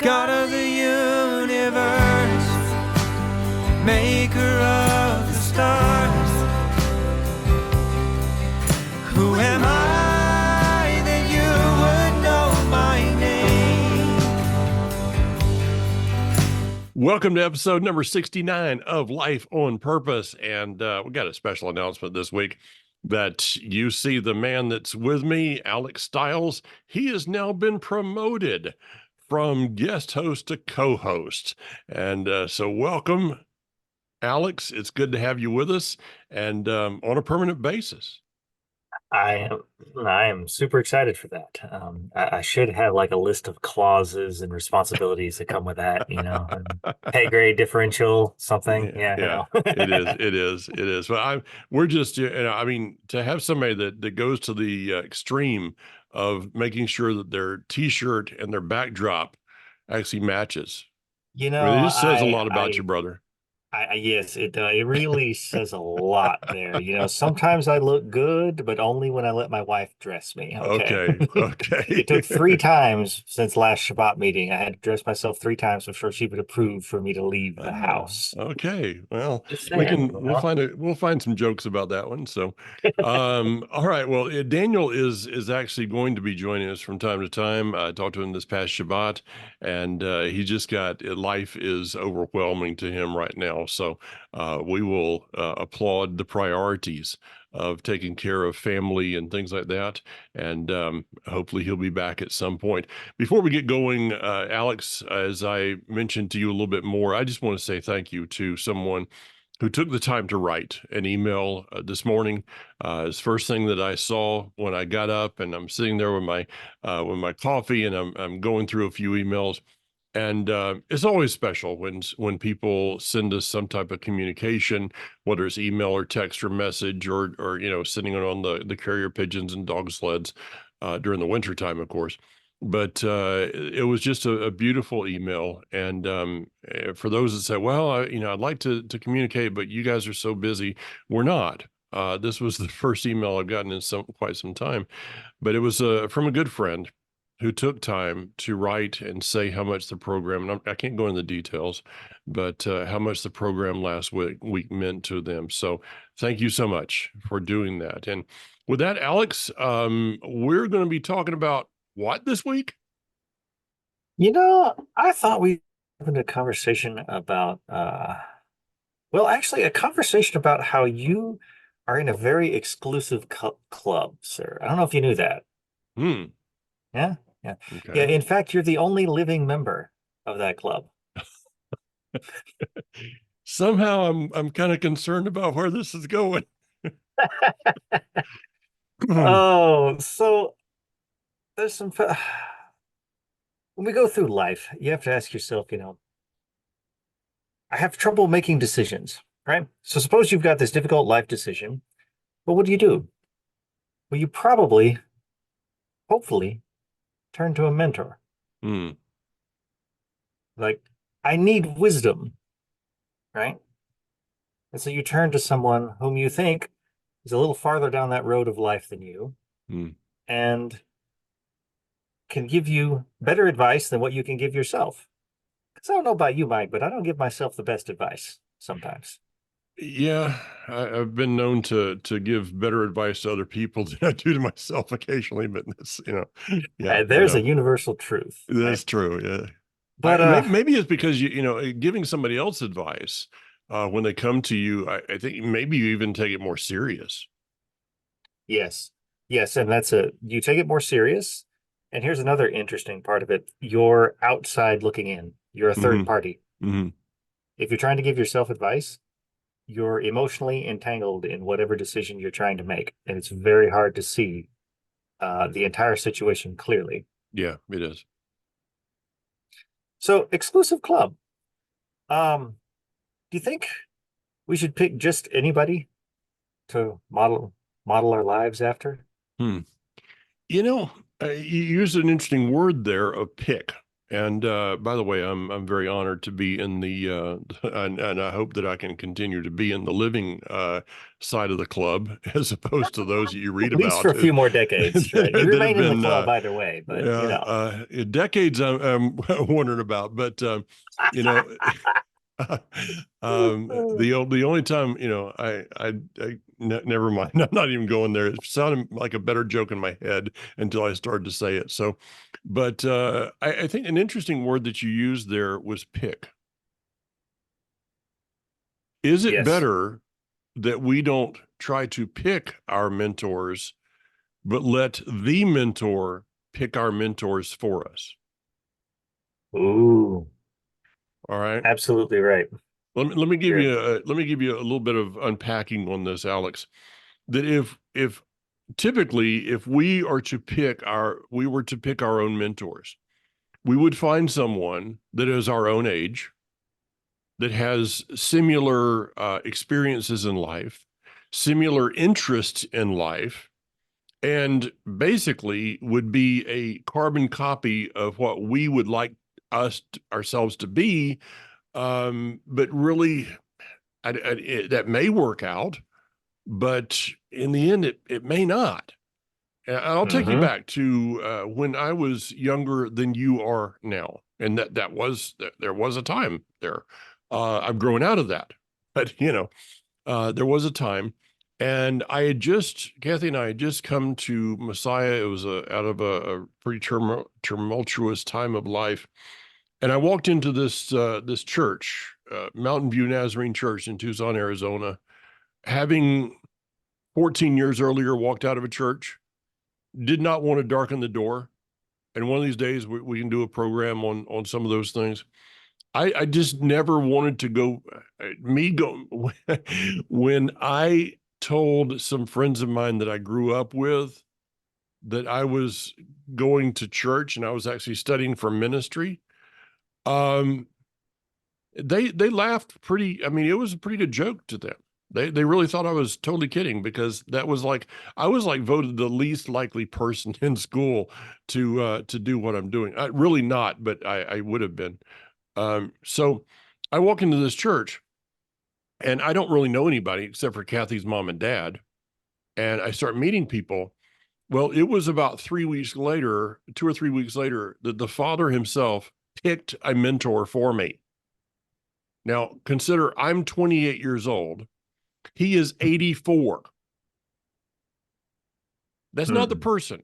God of the universe, maker of the stars. Who am I that you would know my name? Welcome to episode number 69 of Life on Purpose. And we got a special announcement this week that you see the man that's with me, Alex Stiles. He has now been promoted from guest host to co-host. And so welcome, Alex. It's good to have you with us and on a permanent basis. I am super excited for that. I should have like a list of clauses and responsibilities that come with that, and pay grade differential, something. Yeah, it is. But we're just, I mean, to have somebody that goes to the extreme of making sure that their T-shirt and their backdrop actually matches. You I mean, know, it just says a lot I, about you, brother. yes, it really says a lot there. Sometimes I look good, but only when I let my wife dress me. Okay. Okay. It took 3 times since last Shabbat meeting. I had to dress myself 3 times before she would approve for me to leave the house. Okay. Well, Just saying, we'll find some jokes about that one. So, all right. Well, Daniel is actually going to be joining us from time to time. I talked to him this past Shabbat, and he just got life is overwhelming to him right now. So, we will applaud the priorities of taking care of family and things like that. And hopefully he'll be back at some point. Before we get going, Alex, as I mentioned to you a little bit more, I just want to say thank you to someone who took the time to write an email this morning. It's the first thing that I saw when I got up, and I'm sitting there with my coffee, and I'm going through a few emails. And it's always special when people send us some type of communication, whether it's email or text or message or sending it on the carrier pigeons and dog sleds during the wintertime, of course. But it was just a beautiful email. And for those that say, well, I'd like to communicate, but you guys are so busy. We're not. This was the first email I've gotten in quite some time, but it was from a good friend who took time to write and say how much the program, and I can't go into the details, but how much the program last week meant to them. So thank you so much for doing that. And with that, Alex, we're going to be talking about what this week? I thought we were having a conversation about, actually, a conversation about how you are in a very exclusive club, sir. I don't know if you knew that. Yeah, yeah, Okay. yeah. In fact, you're the only living member of that club. Somehow I'm kind of concerned about where this is going. Oh, so there's some. When we go through life, you have to ask yourself, I have trouble making decisions, right? So suppose you've got this difficult life decision. Well, what do? Well, you probably, hopefully, turn to a mentor. Hmm. Like, I need wisdom, right? And so you turn to someone whom you think is a little farther down that road of life than you and can give you better advice than what you can give yourself. Because I don't know about you, Mike, but I don't give myself the best advice sometimes. Yeah, I've been known to give better advice to other people than I do to myself occasionally, but this, yeah, There's a universal truth. that's Right? true. Yeah, But maybe it's because giving somebody else advice when they come to you, I think maybe you even take it more serious. yes, yes, and you take it more serious. And here's another interesting part of it. You're outside looking in. You're a third party. Mm-hmm. If you're trying to give yourself advice, you're emotionally entangled in whatever decision you're trying to make. And it's very hard to see the entire situation clearly. Yeah, it is. So, exclusive club. Do you think we should pick just anybody to model our lives after? You used an interesting word there of pick. And by the way, I'm very honored to be in the and I hope that I can continue to be in the living side of the club as opposed to those that you read At least about for a few more decades, right? You that have remain in the been club either way, but you know. decades. I'm wondering about, but you know. The only time, never mind. I'm not even going there. It sounded like a better joke in my head until I started to say it. So, but I think an interesting word that you used there was pick. Is it Yes. better that we don't try to pick our mentors, but let the mentor pick our mentors for us? Ooh, All right. absolutely right. Let me give Sure. you a little bit of unpacking on this, Alex. That if typically if we were to pick our own mentors, we would find someone that is our own age, that has similar experiences in life, similar interests in life, and basically would be a carbon copy of what we would like ourselves to be. But really, that may work out, but in the end, it may not. And I'll take you Mm-hmm. back to when I was younger than you are now, and there was a time there. I'm growing out of that, but there was a time, and Kathy and I had just come to Messiah. It was out of a pretty tumultuous time of life, and I walked into this church, Mountain View Nazarene Church in Tucson, Arizona, having 14 years earlier walked out of a church, did not want to darken the door. And one of these days we can do a program on some of those things. I just never wanted to go, when I told some friends of mine that I grew up with that I was going to church and I was actually studying for ministry, um, they laughed pretty. I mean, it was a pretty good joke to them. They really thought I was totally kidding, because that was like, I was like voted the least likely person in school to do what I'm doing. Really not, but I would have been. So I walk into this church and I don't really know anybody except for Kathy's mom and dad. And I start meeting people. Well, it was about 2 or 3 weeks later, that the father himself picked a mentor for me. Now, consider I'm 28 years old. He is 84. That's not the person.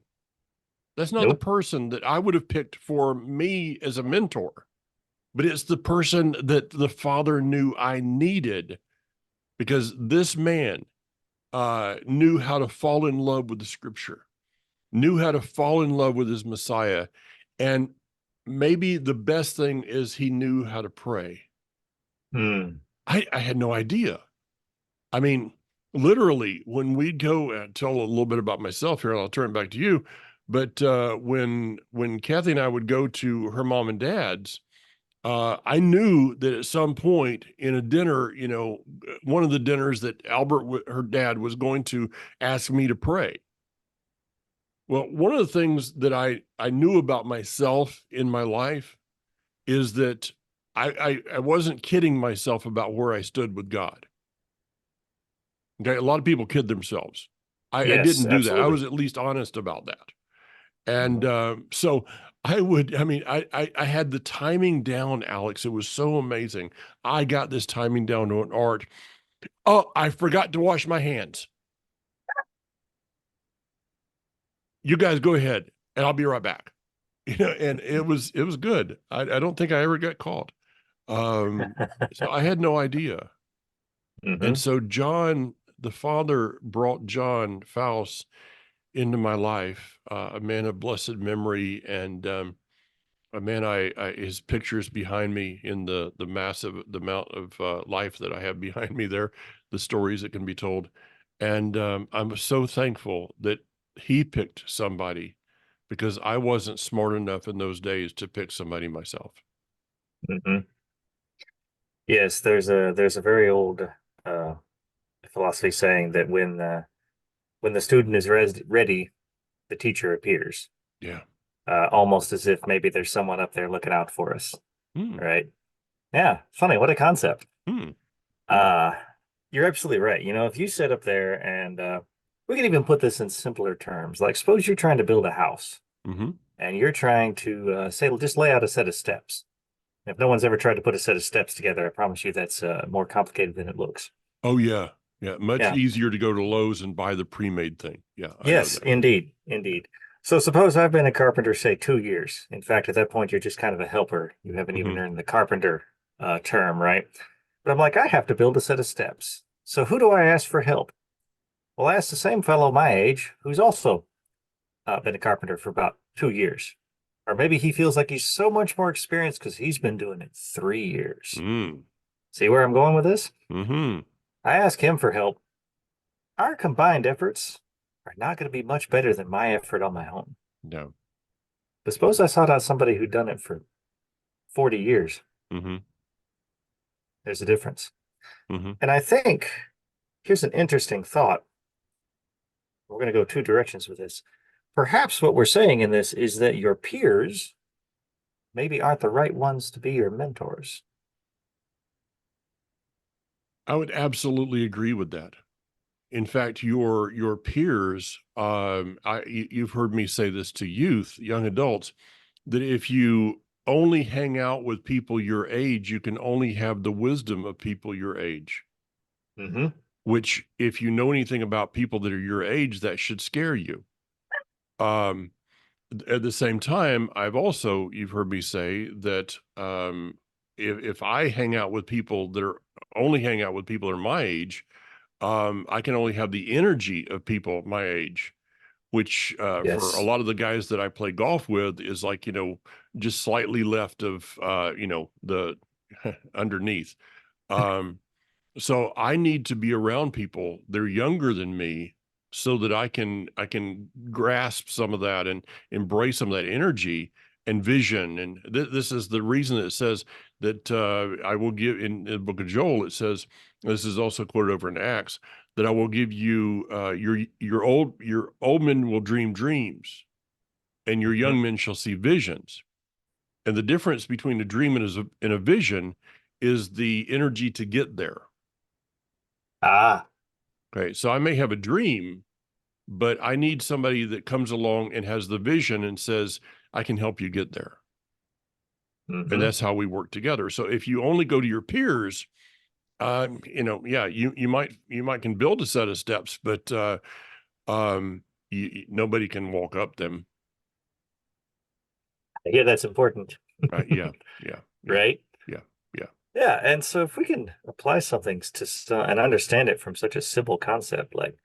That's not the Nope. person that I would have picked for me as a mentor, but it's the person that the father knew I needed, because this man knew how to fall in love with the scripture, knew how to fall in love with his Messiah. And maybe the best thing is he knew how to pray. I had no idea. I mean, literally, when we'd go, tell a little bit about myself here, and I'll turn it back to you. But when Kathy and I would go to her mom and dad's, I knew that at some point in a dinner, one of the dinners, that Albert, her dad, was going to ask me to pray. Well, one of the things that I knew about myself in my life is that I wasn't kidding myself about where I stood with God. Okay, a lot of people kid themselves. I Yes, didn't do that. I absolutely. was at least honest about that. And so I had the timing down, Alex. It was so amazing. I got this timing down to an art. Oh, I forgot to wash my hands. You guys go ahead and I'll be right back. And it was good. I don't think I ever got caught. So I had no idea. And so John, the father, brought John Faust into my life, a man of blessed memory, and a man his pictures behind me in the amount of life that I have behind me there, the stories that can be told. And I'm so thankful that he picked somebody, because I wasn't smart enough in those days to pick somebody myself. Yes, there's a very old philosophy saying that when the student is ready, the teacher appears. Yeah. almost as if maybe there's someone up there looking out for us, Hmm. right? Yeah, funny. What a concept. Hmm. Uh, you're absolutely right. If you sit up there and we can even put this in simpler terms. Like, suppose you're trying to build a house Mm-hmm. and you're trying to say, just lay out a set of steps. If no one's ever tried to put a set of steps together, I promise you that's more complicated than it looks. Oh yeah. Yeah. Much Yeah. easier to go to Lowe's and buy the pre-made thing. Yeah, I know Yes, that. indeed. Indeed. So suppose I've been a carpenter, say 2 years. In fact, at that point, you're just kind of a helper. You haven't even Mm-hmm. earned the carpenter term, right? But I'm like, I have to build a set of steps. So who do I ask for help? Well, I ask the same fellow my age who's also been a carpenter for about 2 years. Or maybe he feels like he's so much more experienced because he's been doing it 3 years. Mm. See where I'm going with this? Mm-hmm. I ask him for help. Our combined efforts are not going to be much better than my effort on my own. No. But suppose I sought out somebody who'd done it for 40 years. Mm-hmm. There's a difference. Mm-hmm. And I think here's an interesting thought. We're going to go two directions with this. Perhaps what we're saying in this is that your peers maybe aren't the right ones to be your mentors. I would absolutely agree with that. In fact, your peers, you've heard me say this to youth, young adults, that if you only hang out with people your age, you can only have the wisdom of people your age. Mm-hmm. Which, if you know anything about people that are your age, that should scare you. Um, at the same time, you've heard me say that if I hang out with people that are only hang out with people that are my age, I can only have the energy of people my age, which for a Yes. lot of the guys that I play golf with is like, just slightly left of, the underneath. Um, so I need to be around people. They're younger than me so that I can grasp some of that and embrace some of that energy and vision. And this is the reason it says that I will give in the book of Joel, it says, this is also quoted over in Acts, that I will give you your old men will dream dreams and your Mm-hmm. young men shall see visions. And the difference between a dream and a vision is the energy to get there. Ah, Okay, so I may have a dream, but I need somebody that comes along and has the vision and says, I can help you get there. And mm-hmm. that's how we work together. So if you only go to your peers, yeah, you might can build a set of steps, but nobody can walk up them. Yeah, that's important. Yeah, yeah, yeah, Right? yeah, yeah. Yeah, and so if we can apply something and understand it from such a simple concept, like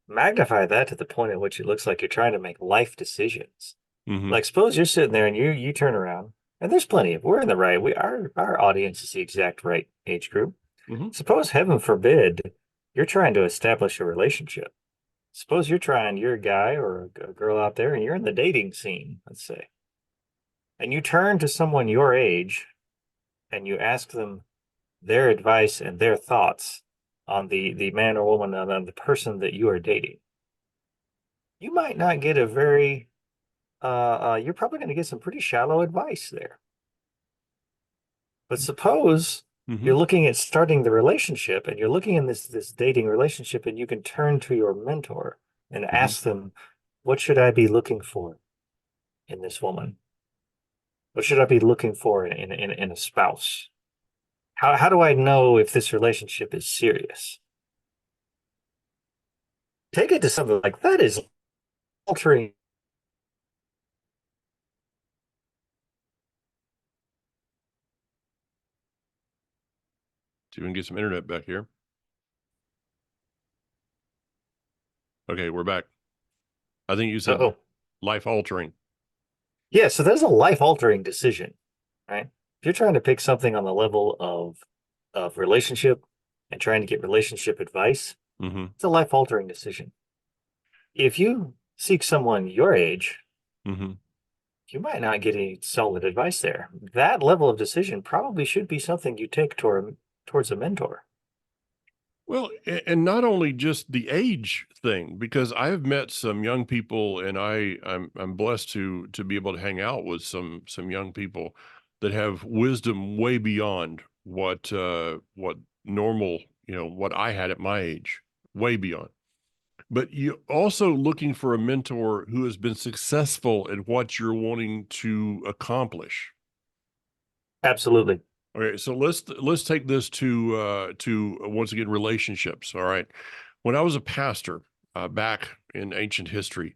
magnify that to the point at which it looks like you're trying to make life decisions. Mm-hmm. Like suppose you're sitting there and you turn around and there's plenty of we're in the right our audience is the exact right age group. Mm-hmm. Suppose heaven forbid you're trying to establish a relationship. Suppose you're a guy or a girl out there and you're in the dating scene, let's say, and you turn to someone your age and you ask them their advice and their thoughts on the man or woman on the person that you are dating. You might not get a very you're probably going to get some pretty shallow advice there. But suppose Mm-hmm. you're looking at starting the relationship and you're looking in this dating relationship and you can turn to your mentor and ask them, what should I be looking for in this woman? What should I be looking for in a spouse? How do I know if this relationship is serious? Take it to something like that is altering. See if we can get some internet back here. Okay, we're back. I think you said life altering. Yeah, so there's a life altering decision, right? If you're trying to pick something on the level of relationship and trying to get relationship advice, Mm-hmm. it's a life altering decision. If you seek someone your age, Mm-hmm. you might not get any solid advice there. That level of decision probably should be something you take towards a mentor. Well, and not only just the age thing, because I have met some young people, and I'm blessed to be able to hang out with some young people that have wisdom way beyond what normal, what I had at my age, way beyond. But you also looking for a mentor who has been successful at what you're wanting to accomplish. Absolutely. Okay, so let's take this to once again relationships. All right, when I was a pastor back in ancient history,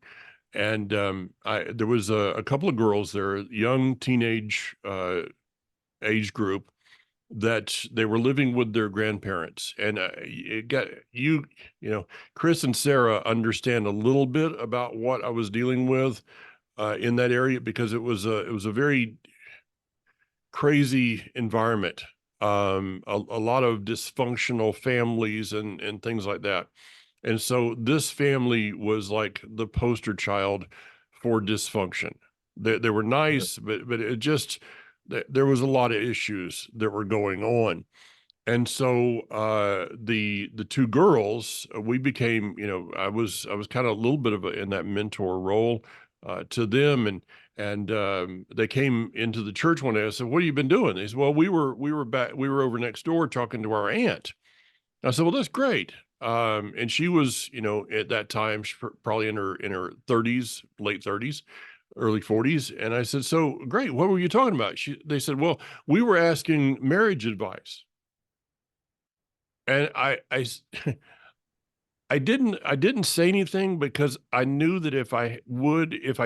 and there was a couple of girls there, young teenage age group, that they were living with their grandparents, and it got Chris and Sarah understand a little bit about what I was dealing with in that area, because it was a very crazy environment, a lot of dysfunctional families and things like that. And so this family was like the poster child for dysfunction. They were Mhm. nice, but it just there was a lot of issues that were going on. And so the two girls, we became, I was kind of a little bit of in that mentor role to them, and they came into the church one day. I said, "What have you been doing?" They said, "Well, we were over next door talking to our aunt." I said, "Well, that's great." And she was, at that time, probably in her 30s, late 30s, early 40s. And I said, "So great. What were you talking about?" They said, "Well, we were asking marriage advice." And I didn't say anything, because I knew that if I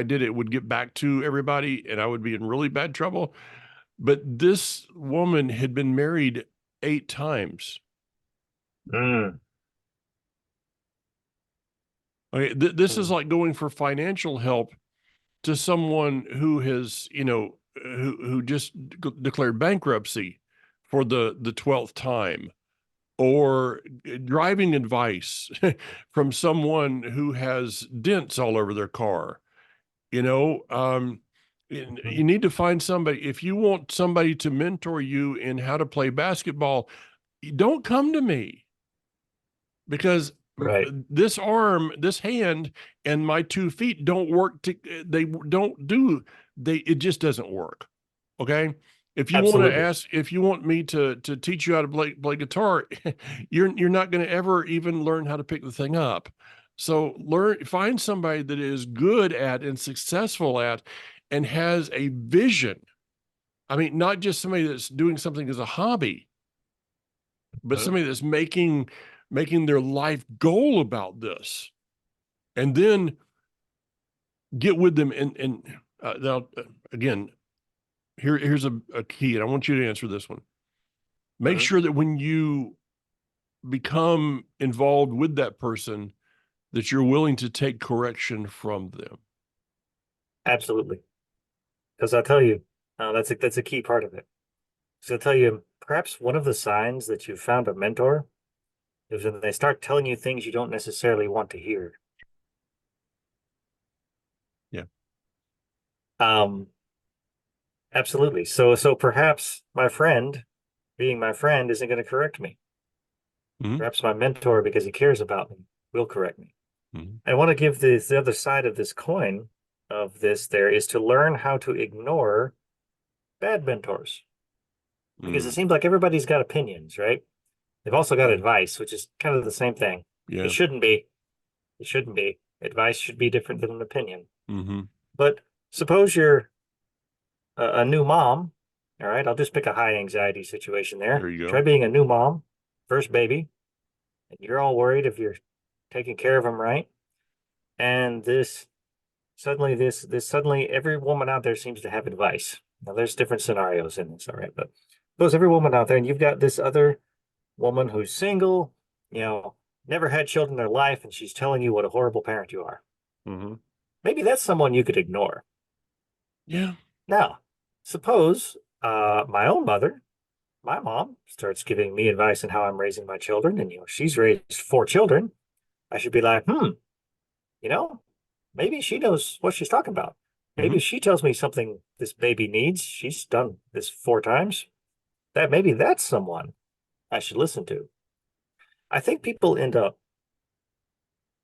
did, it would get back to everybody and I would be in really bad trouble. But this woman had been married 8 times. Mm, Okay, this is mm, like going for financial help to someone who has, who just declared bankruptcy for the 12th time, or driving advice from someone who has dents all over their car. You know, you mm. need to find somebody. If you want somebody to mentor you in how to play basketball, don't come to me, because Right. this arm, this hand, and my 2 feet don't work. They don't do. It just doesn't work. Okay. Absolutely. If you want me to teach you how to play guitar, you're not going to ever even learn how to pick the thing up. So find somebody that is good at and successful at, and has a vision. I mean, not just somebody that's doing something as a hobby, but Mhm. somebody that's making their life goal about this, and then get with them. And now, again, here's a key, and I want you to answer this one. Make Mhm. sure that when you become involved with that person, that you're willing to take correction from them. Absolutely. Because I'll tell you, that's a key part of it. So I'll tell you, perhaps one of the signs that you've found a mentor is when they start telling you things you don't necessarily want to hear. Yeah. Um, Absolutely. So perhaps my friend, being my friend, isn't going to correct me. Hmm. Perhaps my mentor, because he cares about me, will correct me. Hmm. I want to give the other side of this coin of this there is to learn how to ignore bad mentors. Because it Hmm. seems like everybody's got opinions, right? They've also got Yeah. advice, which is kind of the same thing. It Yeah. shouldn't be. It shouldn't be. Advice should be different than an opinion. Hmm. But suppose you're a new mom. All right, I'll just pick a high anxiety situation there. There you Try go. being a new mom, first baby, and you're all worried if you're taking care of them right. And this suddenly every woman out there seems to have advice. Now there's different scenarios in this, all right, but suppose every woman out there, and you've got this other woman who's single, you know, never had children in their life, and she's telling you what a horrible parent you are. Hmm. Maybe that's someone you could ignore. Yeah. Now, suppose my own mother, my mom, starts giving me advice on how I'm raising my children, and she's raised 4 children. I should be like, you know, maybe she knows what she's talking about. Maybe Hmm. she tells me something this baby needs. She's done this 4 times. Maybe that's someone I should listen to. I think people end up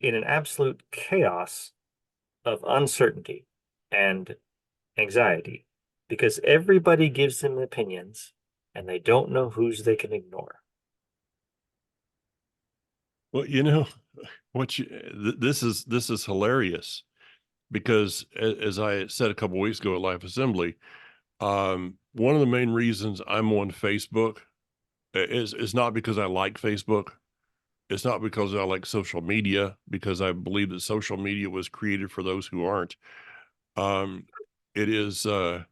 in an absolute chaos of uncertainty and anxiety because everybody gives them opinions and they don't know whose they can ignore. Well, this is hilarious because as I said a couple weeks ago at Life Assembly, one of the main reasons I'm on Facebook is not because I like Facebook. It's not because I like social media, because I believe that social media was created for those who aren't. It is, um,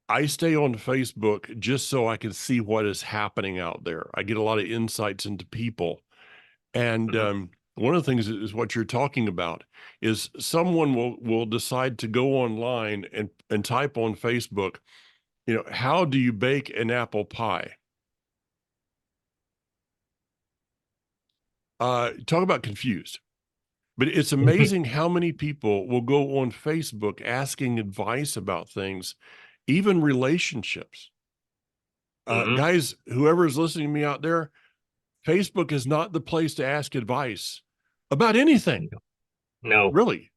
I stay on Facebook just so I can see what is happening out there. I get a lot of insights into people. And one of the things is what you're talking about is someone will decide to go online and type on Facebook, how do you bake an apple pie? Talk about confused. But it's amazing how many people will go on Facebook asking advice about things, even relationships. Guys, whoever is listening to me out there, Facebook is not the place to ask advice about anything. No. Really.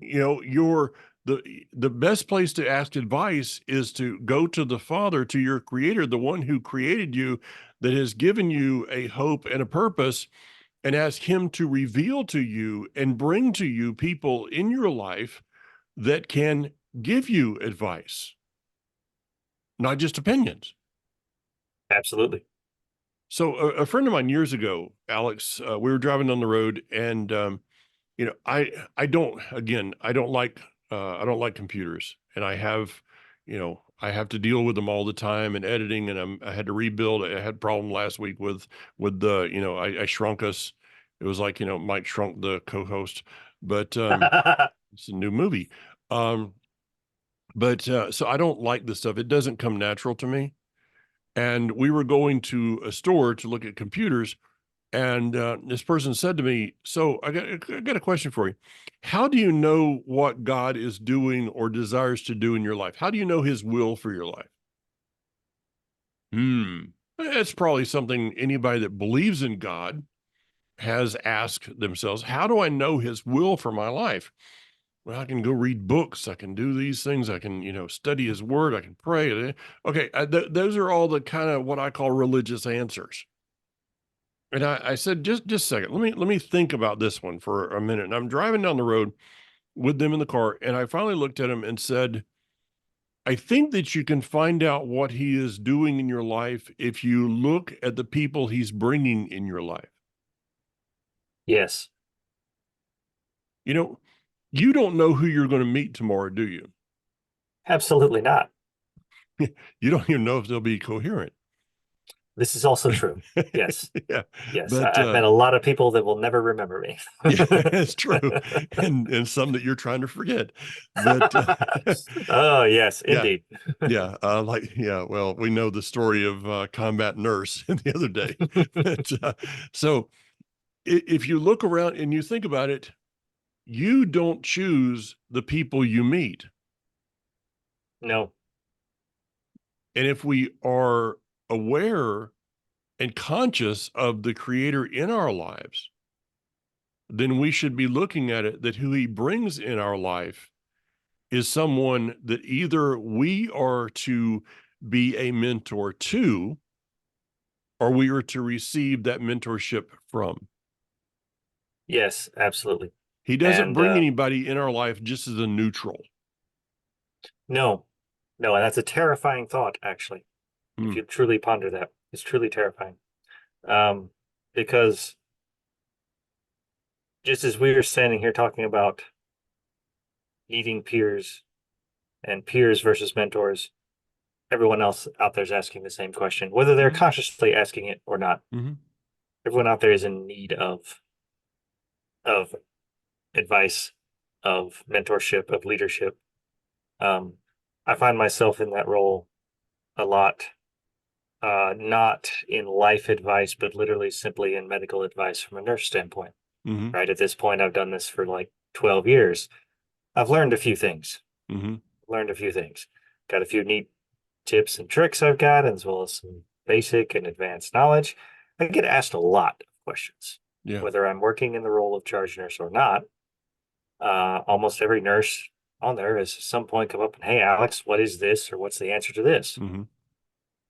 The best place to ask advice is to go to the Father, to your Creator, the one who created you, that has given you a hope and a purpose, and ask him to reveal to you and bring to you people in your life that can give you advice, not just opinions. Absolutely. So a friend of mine years ago, Alex, we were driving down the road, and I don't like computers, and I have to deal with them all the time and editing, and I had to rebuild. I had a problem last week with the I shrunk us. It was like Mike Shrunk the co-host, but it's a new movie. But so I don't like this stuff. It doesn't come natural to me. And we were going to a store to look at computers, and this person said to me, "So I got a question for you. How do you know what God is doing or desires to do in your life? How do you know his will for your life?" That's probably something anybody that believes in God has asked themselves. How do I know his will for my life? Well, I can go read books. I can do these things. I can, study his word. I can pray. Okay. Those are all the kind of what I call religious answers. And I said, just a second, let me think about this one for a minute. And I'm driving down the road with them in the car. And I finally looked at him and said, I think that you can find out what he is doing in your life if you look at the people he's bringing in your life. Yes. You don't know who you're going to meet tomorrow, do you? Absolutely not. You don't even know if they'll be coherent. This is also true. Yes. Yeah. Yes. But I've met a lot of people that will never remember me. yeah, it's true. And some that you're trying to forget. But oh, yes, yeah. indeed. Well, we know the story of Combat Nurse the other day. But, so if you look around and you think about it, you don't choose the people you meet. No. And if we are aware and conscious of the Creator in our lives, then we should be looking at it that who he brings in our life is someone that either we are to be a mentor to, or we are to receive that mentorship from. Yes, absolutely. He doesn't bring anybody in our life just as a neutral. No, and that's a terrifying thought, actually. If you truly ponder that, it's truly terrifying. Because just as we were standing here talking about needing peers and peers versus mentors, everyone else out there is asking the same question, whether they're consciously asking it or not. Everyone out there is in need of advice, of mentorship, of leadership. I find myself in that role a lot, not in life advice, but literally simply in medical advice from a nurse standpoint. Right at this point, I've done this for like 12 years. I've learned a few things. Got a few neat tips and tricks I've got, as well as some basic and advanced knowledge. I get asked a lot of questions, Yeah. whether I'm working in the role of charge nurse or not. Almost every nurse on there has at some point come up and, hey, Alex, what is this? Or what's the answer to this? Mm-hmm.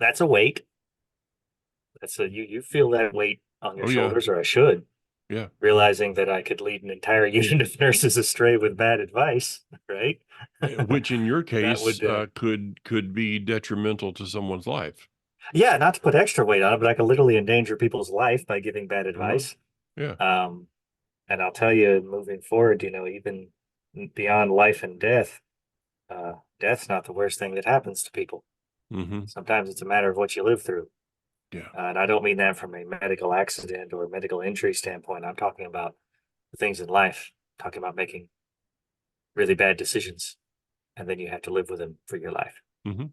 That's a weight. You feel that weight on your Oh, yeah. shoulders, or I should, Yeah. realizing that I could lead an entire unit of nurses astray with bad advice, right? Which in your That case would, could be detrimental to someone's life. yeah, not to put extra weight on it, but I could literally endanger people's life by giving bad advice. Yeah. And I'll tell you, moving forward, even beyond life and death, death's not the worst thing that happens to people. Mm-hmm. Sometimes it's a matter of what you live through. Yeah. And I don't mean that from a medical accident or medical injury standpoint. I'm talking about the things in life, talking about making really bad decisions, and then you have to live with them for your life. Mm-hmm.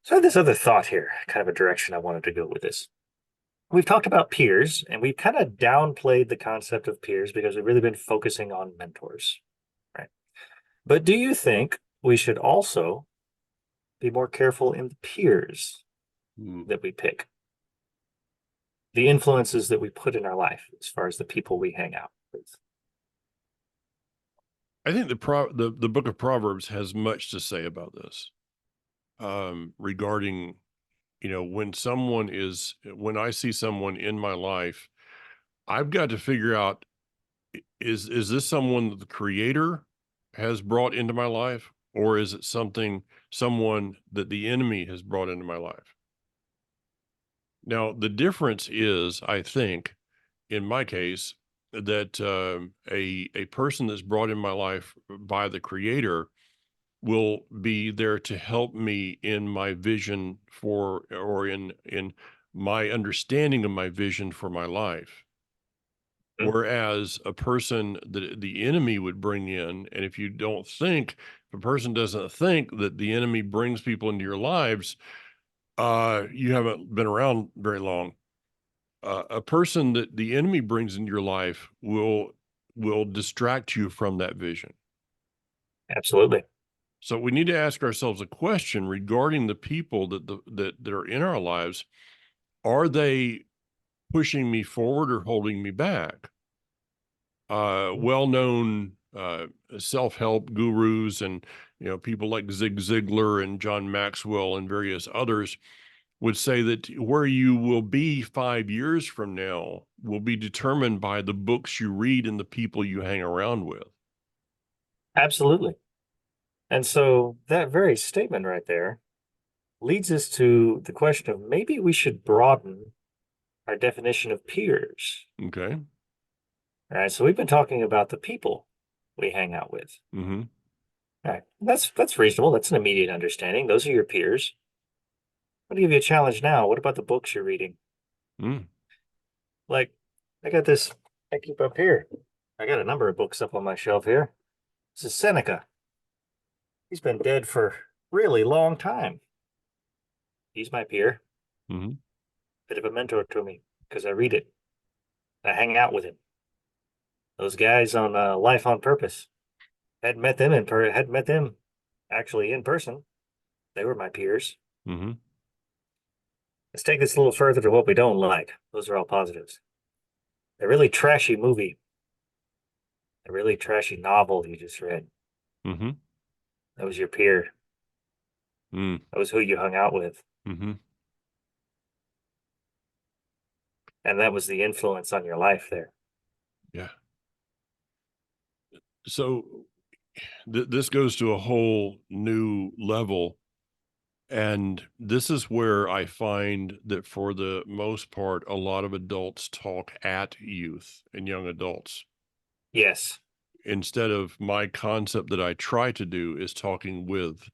So I had this other thought here, kind of a direction I wanted to go with this. We've talked about peers, and we've kind of downplayed the concept of peers because we've really been focusing on mentors, right? But do you think we should also be more careful in the peers that we pick? The influences that we put in our life as far as the people we hang out with. I think the book of Proverbs has much to say about this, regarding, when I see someone in my life, I've got to figure out, is this someone that the Creator has brought into my life, or is it someone that the enemy has brought into my life? Now, the difference is, I think, in my case, that a person that's brought in my life by the Creator will be there to help me in my vision or in my understanding of my vision for my life. Mhm. Whereas a person that the enemy would bring in, and if a person doesn't think that the enemy brings people into your lives, you haven't been around very long. A person that the enemy brings into your life will distract you from that vision. Absolutely. So we need to ask ourselves a question regarding the people that are in our lives. Are they pushing me forward or holding me back? Well-known self-help gurus and people like Zig Ziglar and John Maxwell and various others would say that where you will be 5 years from now will be determined by the books you read and the people you hang around with. Absolutely. And so that very statement right there leads us to the question of maybe we should broaden our definition of peers. Okay. All right. So we've been talking about the people we hang out with. Mm-hmm. All right. That's reasonable. That's an immediate understanding. Those are your peers. I'm gonna give you a challenge now. What about the books you're reading? Mm. Like, I got this I keep up here. I got a number of books up on my shelf here. This is Seneca. He's been dead for really long time. He's my peer, Mm-hmm. bit of a mentor to me because I read it. I hang out with him. Those guys on Life on Purpose. Had met them actually in person. They were my peers. Mm-hmm. Let's take this a little further to what we don't like. Those are all positives. A really trashy movie, a really trashy novel you just read. Mm-hmm. That was your peer. Mm. That was who you hung out with. Mm-hmm. And that was the influence on your life there. Yeah. So this goes to a whole new level. And this is where I find that for the most part, a lot of adults talk at youth and young adults. Yes. Instead of my concept that I try to do is talking with.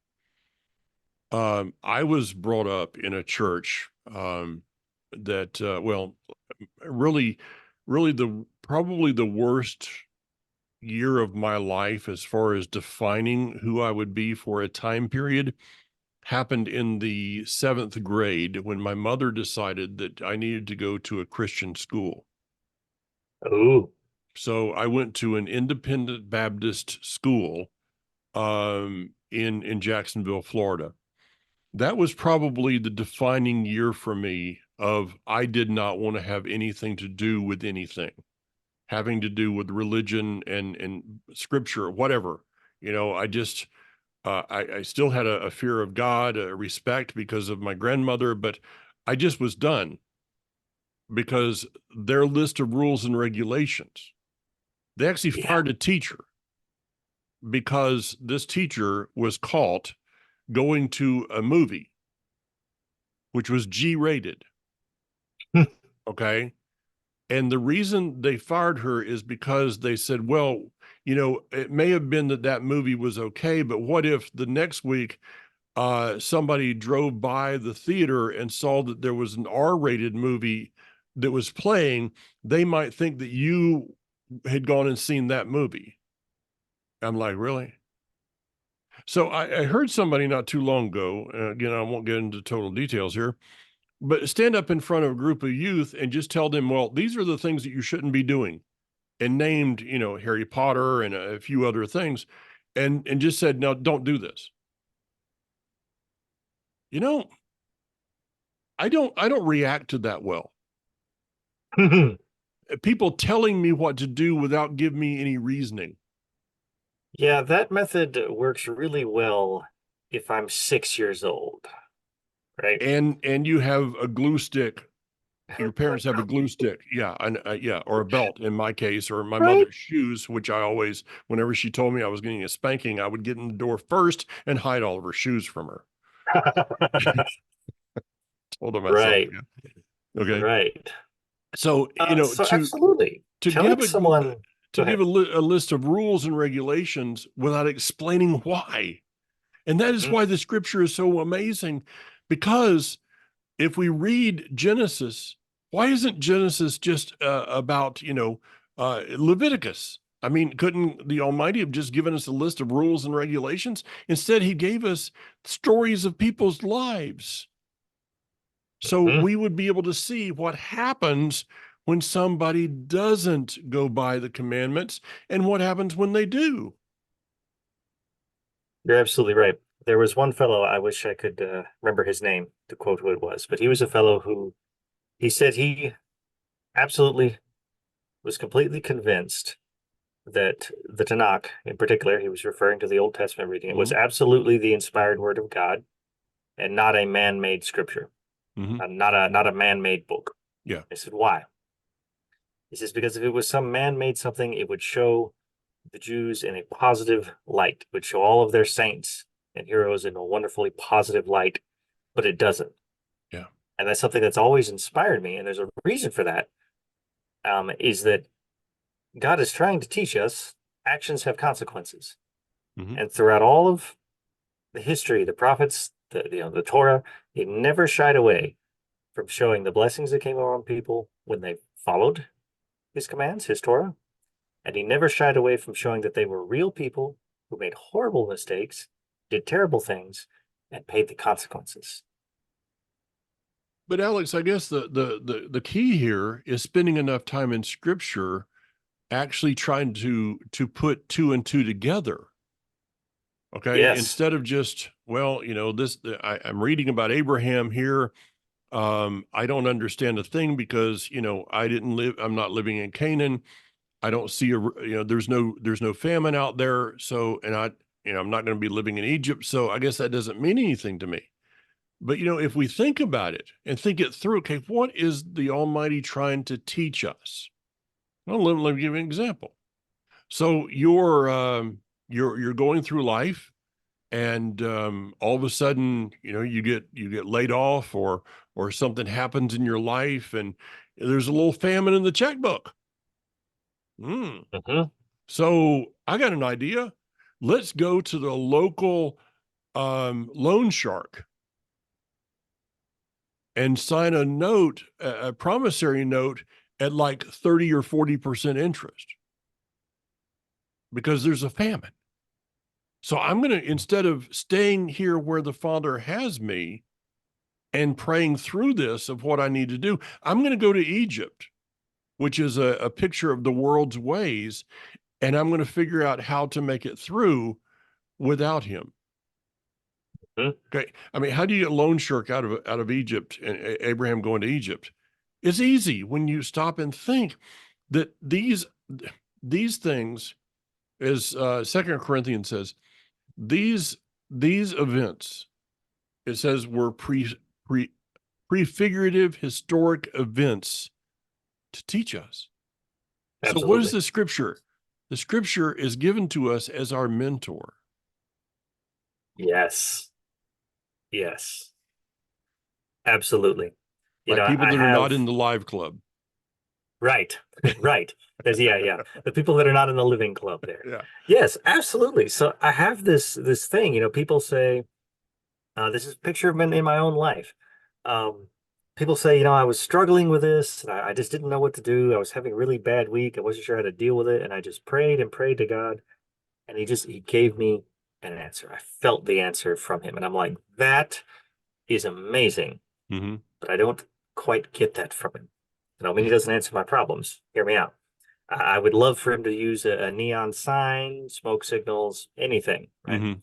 I was brought up in a church that, really, really probably the worst year of my life as far as defining who I would be for a time period happened in the 7th grade when my mother decided that I needed to go to a Christian school. Ooh. So I went to an independent Baptist school in Jacksonville, Florida. that was probably the defining year for me of I did not want to have anything to do with anything having to do with religion and scripture, whatever. I just, I still had a fear of God, a respect because of my grandmother, but I just was done because their list of rules and regulations, they actually Yeah. fired a teacher because this teacher was caught going to a movie, which was G-rated. Okay. And the reason they fired her is because they said, well, it may have been that movie was okay, but what if the next week somebody drove by the theater and saw that there was an R-rated movie that was playing? They might think that you had gone and seen that movie. I'm like, really? So I heard somebody not too long ago, again, I won't get into total details here, but stand up in front of a group of youth and just tell them, well, these are the things that you shouldn't be doing, and named, Harry Potter and a few other things, and just said, no, don't do this. I don't react to that well. People telling me what to do without giving me any reasoning. Yeah, that method works really well if I'm 6 years old, right? And you have a glue stick. Your parents have a glue stick, yeah, yeah, or a belt in my case, or my Right? mother's shoes, which I always, whenever she told me I was getting a spanking, I would get in the door first and hide all of her shoes from her. Told her myself, Right, yeah. Okay, right. so So absolutely, to telling give someone, to go give ahead. a list of rules and regulations without explaining why, and that is Mhm. why the scripture is so amazing, because if we read Genesis, why isn't Genesis just about, Leviticus? I mean, couldn't the Almighty have just given us a list of rules and regulations? Instead, he gave us stories of people's lives. So Mhm. we would be able to see what happens when somebody doesn't go by the commandments and what happens when they do. You're absolutely right. There was one fellow, I wish I could remember his name to quote who it was, but he was a fellow who he said he absolutely was completely convinced that the Tanakh, in particular, he was referring to the Old Testament reading, it was Mhm, absolutely the inspired word of God and not a man-made scripture, mhm. not a man-made book. Yeah. I said, why? He says, because if it was some man-made something, it would show the Jews in a positive light, it would show all of their saints and heroes in a wonderfully positive light, but it doesn't. Yeah. And that's something that's always inspired me. And there's a reason for that, is that God is trying to teach us actions have consequences. Mhm. And throughout all of the history, the prophets, the Torah, he never shied away from showing the blessings that came on people when they followed his commands, his Torah, and he never shied away from showing that they were real people who made horrible mistakes, did terrible things, and paid the consequences. But Alex, I guess the key here is spending enough time in scripture actually trying to put two and two together. Okay. Yes. Instead of just, well, I'm reading about Abraham here. I don't understand a thing because, I'm not living in Canaan. I don't see there's no famine out there. So, and I'm not going to be living in Egypt. So I guess that doesn't mean anything to me. But, if we think about it and think it through, okay, what is the Almighty trying to teach us? Well, let me give you an example. So you're going through life, and all of a sudden, you get laid off, or something happens in your life, and there's a little famine in the checkbook. Hmm. So I got an idea. Let's go to the local loan shark and sign a note, a promissory note at like 30 or 40% interest because there's a famine. So I'm going to, instead of staying here where the Father has me and praying through this of what I need to do, I'm going to go to Egypt, which is a picture of the world's ways, and I'm going to figure out how to make it through without him. Okay. I mean, how do you get loan shark out of Egypt and Abraham going to Egypt? It's easy when you stop and think that these things, as Second Corinthians says, these events, it says, were prefigurative historic events to teach us. So what is Absolutely. the scripture? The scripture is given to us as our mentor. Yes. Yes. Absolutely. You By know, people I that are not have in the live club. right, right. Yeah. The people that are not in the living club there. Yeah. Yes, absolutely. So I have this thing, you know, people say, this is a picture of in my own life. Um, People say, you know, I was struggling with this, and I just didn't know what to do. I was having a really bad week. I wasn't sure how to deal with it, and I just prayed and prayed to God, and he gave me an answer. I felt the answer from him, and I'm like, that is amazing. Mm-hmm. But I don't quite get that from him. I don't mean he doesn't answer my problems. Hear me out. I would love for him to use a neon sign, smoke signals, anything, right? Mm-hmm.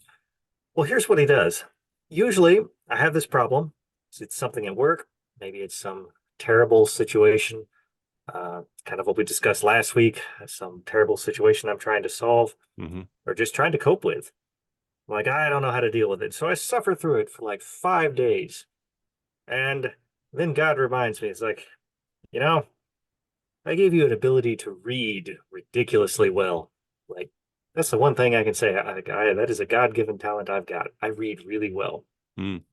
Well, here's what he does. Usually, I have this problem. It's something at work. Maybe it's some terrible situation, kind of what we discussed last week, some terrible situation I'm trying to solve Mm-hmm. or just trying to cope with. Like, I don't know how to deal with it. So I suffer through it for like 5 days. And then God reminds me, it's like, you know, I gave you an ability to read ridiculously well. Like, that's the one thing I can say. That is a God-given talent I've got. I read really well. Mm.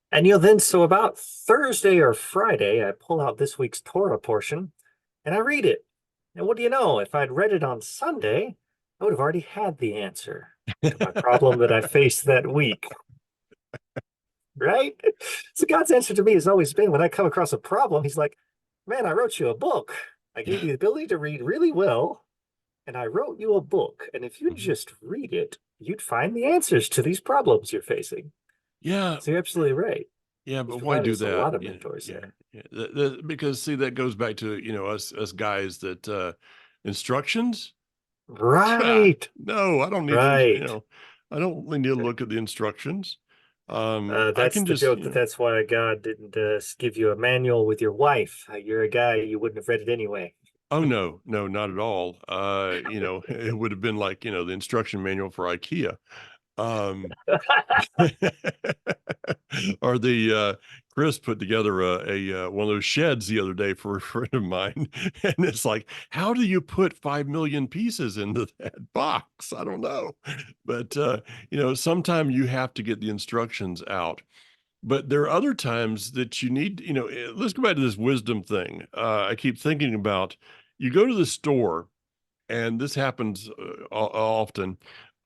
And you know, then so about Thursday or Friday, I pull out this week's Torah portion and I read it. And what do you know? If I'd read it on Sunday, I would have already had the answer to my problem that I faced that week. Right? So God's answer to me has always been when I come across a problem, he's like, man, I wrote you a book. I gave you the ability to read really well, and I wrote you a book. And if you Mhm. just read it, you'd find the answers to these problems you're facing. Yeah. So you're absolutely right. Yeah, He's but why provided do us a that? lot of Yeah, mentors yeah, there. yeah. Because see, that goes back to, us guys that instructions. Right. No, I don't need Right. I don't really need to look at the instructions. I That's can the just, joke that's why God didn't give you a manual with your wife. You're a guy, you wouldn't have read it anyway. oh no, no, not at all. It would have been like, the instruction manual for IKEA. Um, or Chris put together a one of those sheds the other day for a friend of mine, and it's like, how do you put 5 million pieces into that box? I don't know, but sometimes you have to get the instructions out. But there are other times that you need, let's go back to this wisdom thing. I keep thinking about, you go to the store, and this happens often.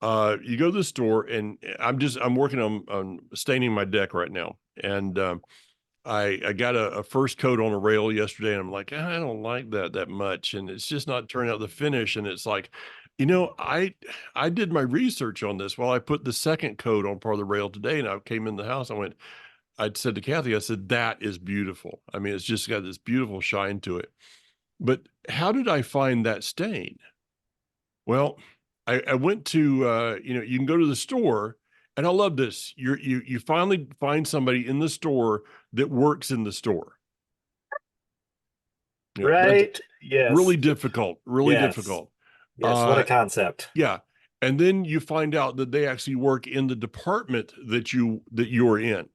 You go to the store, and I'm working on staining my deck right now, and I got a first coat on a rail yesterday, and I'm like, I don't like that much, and it's just not turning out the finish. And it's like, I did my research on this while I put the second coat on part of the rail today, and I came in the house. I said to Kathy, I said, that is beautiful. I mean, it's just got this beautiful shine to it. But how did I find that stain? Well, I went to, you can go to the store, and I love this. You finally find somebody in the store that works in the store. That's Right. Yes. really difficult, really Yes. difficult. Yes. What a Uh, concept. yeah. And then you find out that they actually work in the department that you're in,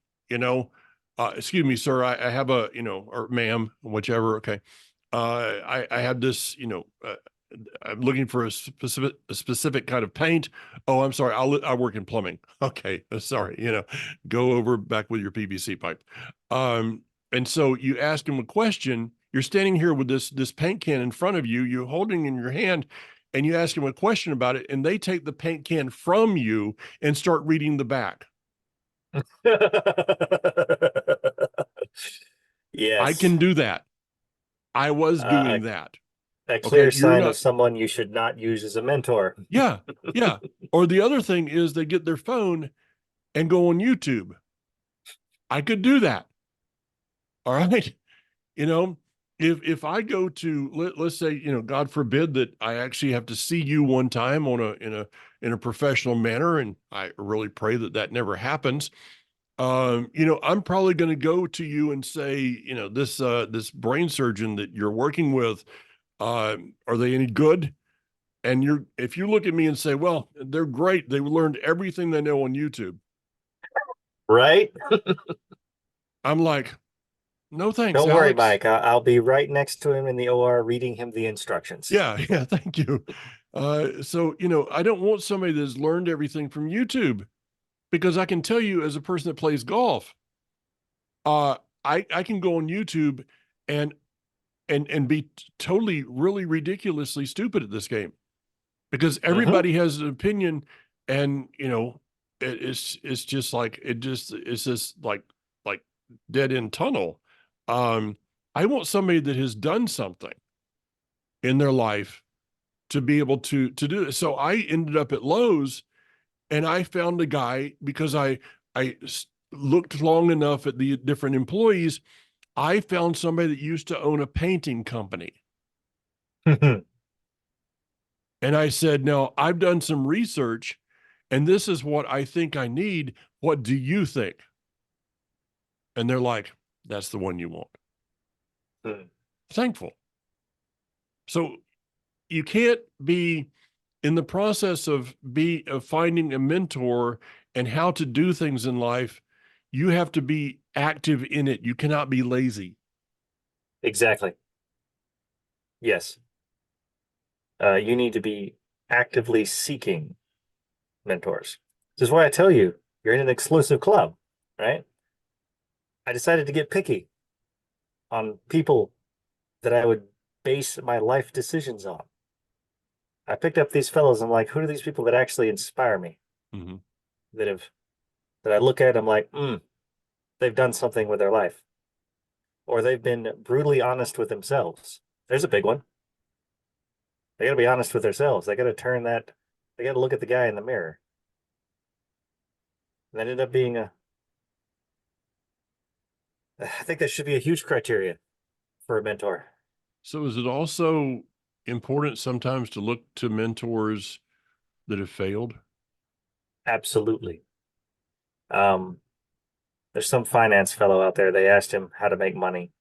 excuse me, sir, I have or ma'am, whichever. Okay. I have this, I'm looking for a specific kind of paint. Oh, I'm sorry. I work in plumbing. Okay. Sorry. Go over back with your PVC pipe. And so you ask him a question. You're standing here with this paint can in front of you. You're holding in your hand, and you ask him a question about it, and they take the paint can from you and start reading the back. I Yes. can do that. I was Uh, doing that. a Okay. clear You're sign of not. someone you should not use as a mentor. Yeah. Yeah. Or the other thing is they get their phone and go on YouTube. I could do that. All right. You know, if I go to, let's say, God forbid that I actually have to see you one time in a professional manner, and I really pray that never happens. I'm probably going to go to you and say, this brain surgeon that you're working with, are they any good? And if you look at me and say, well, they're great, they learned everything they know on YouTube. Right? I'm like, no, thanks, Don't worry, Alex. Mike. I'll be right next to him in the OR reading him the instructions. Yeah, thank you. So, I don't want somebody that's learned everything from YouTube, because I can tell you, as a person that plays golf, I can go on YouTube and be totally, really ridiculously stupid at this game, because everybody has an opinion, and it's just like it's just like dead end tunnel. I want somebody that has done something in their life to be able to do it. So I ended up at Lowe's, and I found a guy, because I looked long enough at the different employees. I found somebody that used to own a painting company. And I said, now I've done some research, and this is what I think I need. What do you think? And they're like, that's the one you want. Thankful. So you can't be in the process of finding a mentor and how to do things in life. You have to be active in it. You cannot be lazy. Exactly. Yes. You need to be actively seeking mentors. This is why I tell you, you're in an exclusive club, right? I decided to get picky on people that I would base my life decisions on. I picked up these fellows. I'm like, who are these people that actually inspire me? Mm-hmm. That I look at, I'm like, they've done something with their life, or they've been brutally honest with themselves. There's a big one. They got to be honest with themselves. They got to they got to look at the guy in the mirror. And that ended up being I think that should be a huge criteria for a mentor. So is it also important sometimes to look to mentors that have failed? Absolutely. There's some finance fellow out there. They asked him how to make money.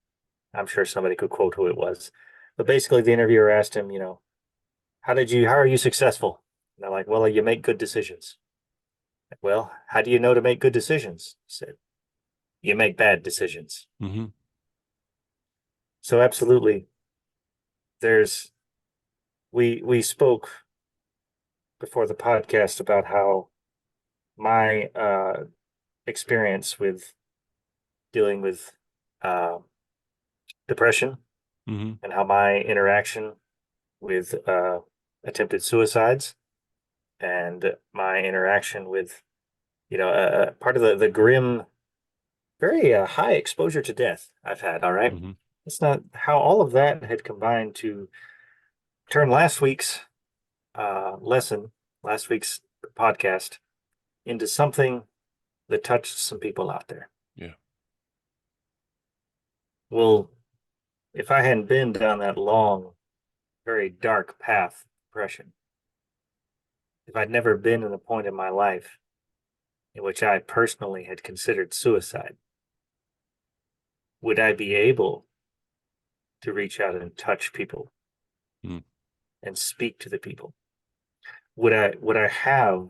I'm sure somebody could quote who it was. But basically the interviewer asked him, how are you successful? And they're like, well, you make good decisions. Like, well, how do you know to make good decisions? He said, you make bad decisions. Mm-hmm. So absolutely, we spoke before the podcast about how my experience with dealing with depression, Mm-hmm. and how my interaction with attempted suicides, and my interaction with part of the grim, very high exposure to death I've had. All right. Mm-hmm. It's not how all of that had combined to turn last week's last week's podcast, into something that touched some people out there. Yeah. Well, if I hadn't been down that long, very dark path of depression, if I'd never been in a point in my life in which I personally had considered suicide, would I be able to reach out and touch people and speak to the people? Would I have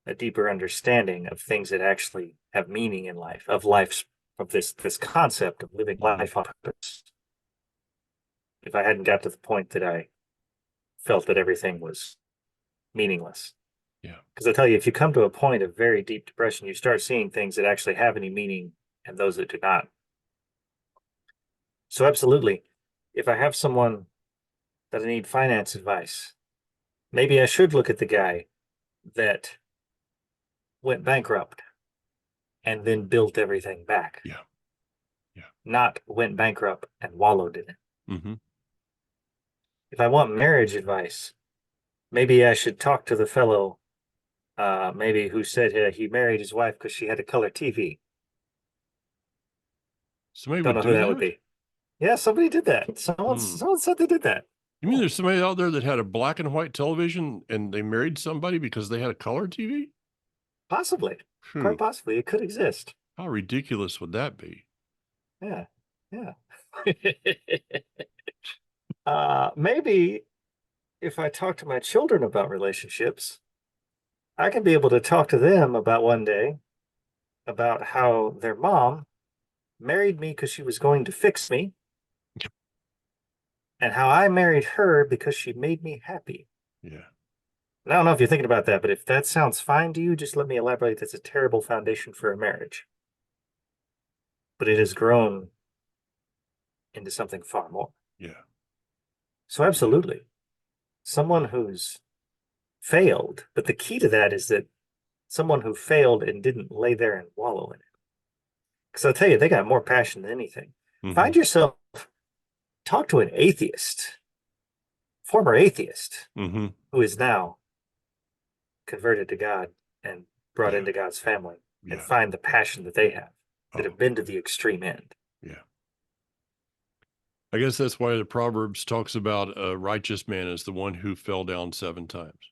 a deeper understanding of things that actually have meaning in life, of this concept of living life on purpose, if I hadn't got to the point that I felt that everything was meaningless? Yeah. Because I tell you, if you come to a point of very deep depression, you start seeing things that actually have any meaning and those that do not. So absolutely, if I have someone that I need finance advice, maybe I should look at the guy that went bankrupt and then built everything back. Yeah. Yeah. Not went bankrupt and wallowed in it. Mm-hmm. If I want marriage advice, maybe I should talk to the fellow, maybe who said he married his wife because she had a color TV. Somebody Don't know would who do that would be. Yeah, somebody did that. Someone said they did that. You mean there's somebody out there that had a black and white television and they married somebody because they had a color TV? Possibly. Phew, possibly it could exist. how ridiculous would that be? Yeah. Yeah. Maybe if I talk to my children about relationships, I can be able to talk to them about one day about how their mom married me because she was going to fix me, and how I married her because she made me happy. Yeah. And I don't know if you're thinking about that, but if that sounds fine to you, just let me elaborate. That's a terrible foundation for a marriage. But it has grown into something far more. Yeah. So absolutely. Someone who's failed, but the key to that is that someone who failed and didn't lay there and wallow in it. Because I'll tell you, they got more passion than anything. Mhm. Find yourself, talk to an atheist, former atheist, Mhm. who is now converted to God and brought Yeah. into God's family, and Yeah. find the passion that they have that Oh, have been to the extreme end. yeah. I guess that's why the Proverbs talks about a righteous man as the one who fell down 7 times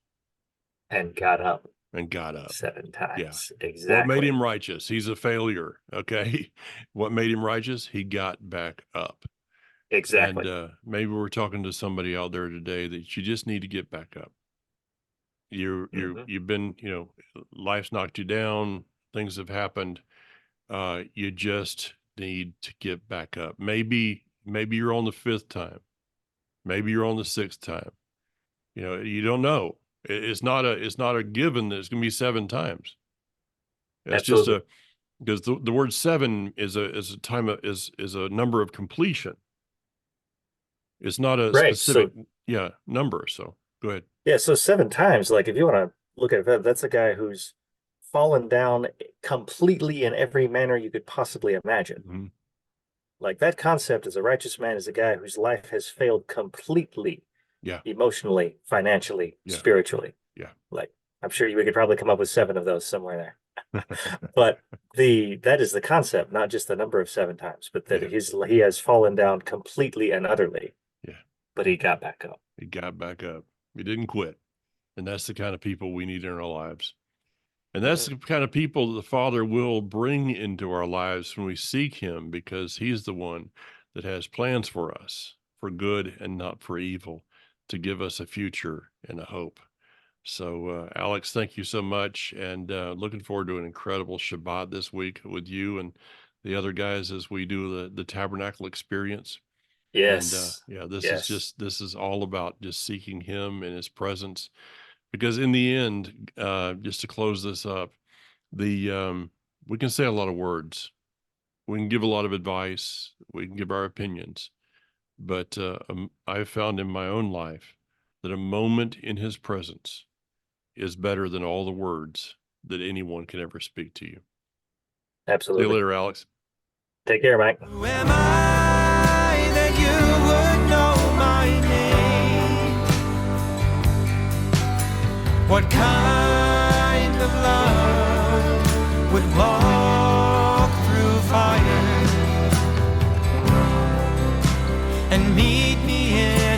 And got up and got up. 7 times. Yeah. Exactly. What made him righteous? He's a failure. Okay. What made him righteous? He got back up. Exactly. And maybe we're talking to somebody out there today that you just need to get back up. Mhm. You've been, life's knocked you down, things have happened. You just need to get back up. Maybe you're on the 5th time. Maybe you're on the 6th time. You don't know. It's not a given that it's going to be 7 times. It's just Absolutely. because the word 7 is a number of completion. It's not a Right. So specific number. So go ahead. yeah, so 7 times, like if you want to look at that, that's a guy who's fallen down completely in every manner you could possibly imagine. Mhm. Like that concept as a righteous man is a guy whose life has failed completely, Yeah. emotionally, financially, Yeah. spiritually. Yeah. Like I'm sure we could probably come up with 7 of those somewhere there. But that is the concept, not just the number of 7 times, but that Yeah. he has fallen down completely and utterly. Yeah. But he got back up. He got back up. He didn't quit. And that's the kind of people we need in our lives. And that's the kind of people that the Father will bring into our lives when we seek him, because he's the one that has plans for us, for good and not for evil, to give us a future and a hope. So, Alex, thank you so much. And looking forward to an incredible Shabbat this week with you and the other guys as we do the tabernacle experience. And Yes. this is all about just seeking him and his presence. Because in the end, just to close this up, we can say a lot of words. We can give a lot of advice. We can give our opinions. But I've found in my own life that a moment in his presence is better than all the words that anyone can ever speak to you. See you Absolutely. later, Alex. Take care, Mike. Who am I that you would know my name? What kind of love would walk through fire and meet me in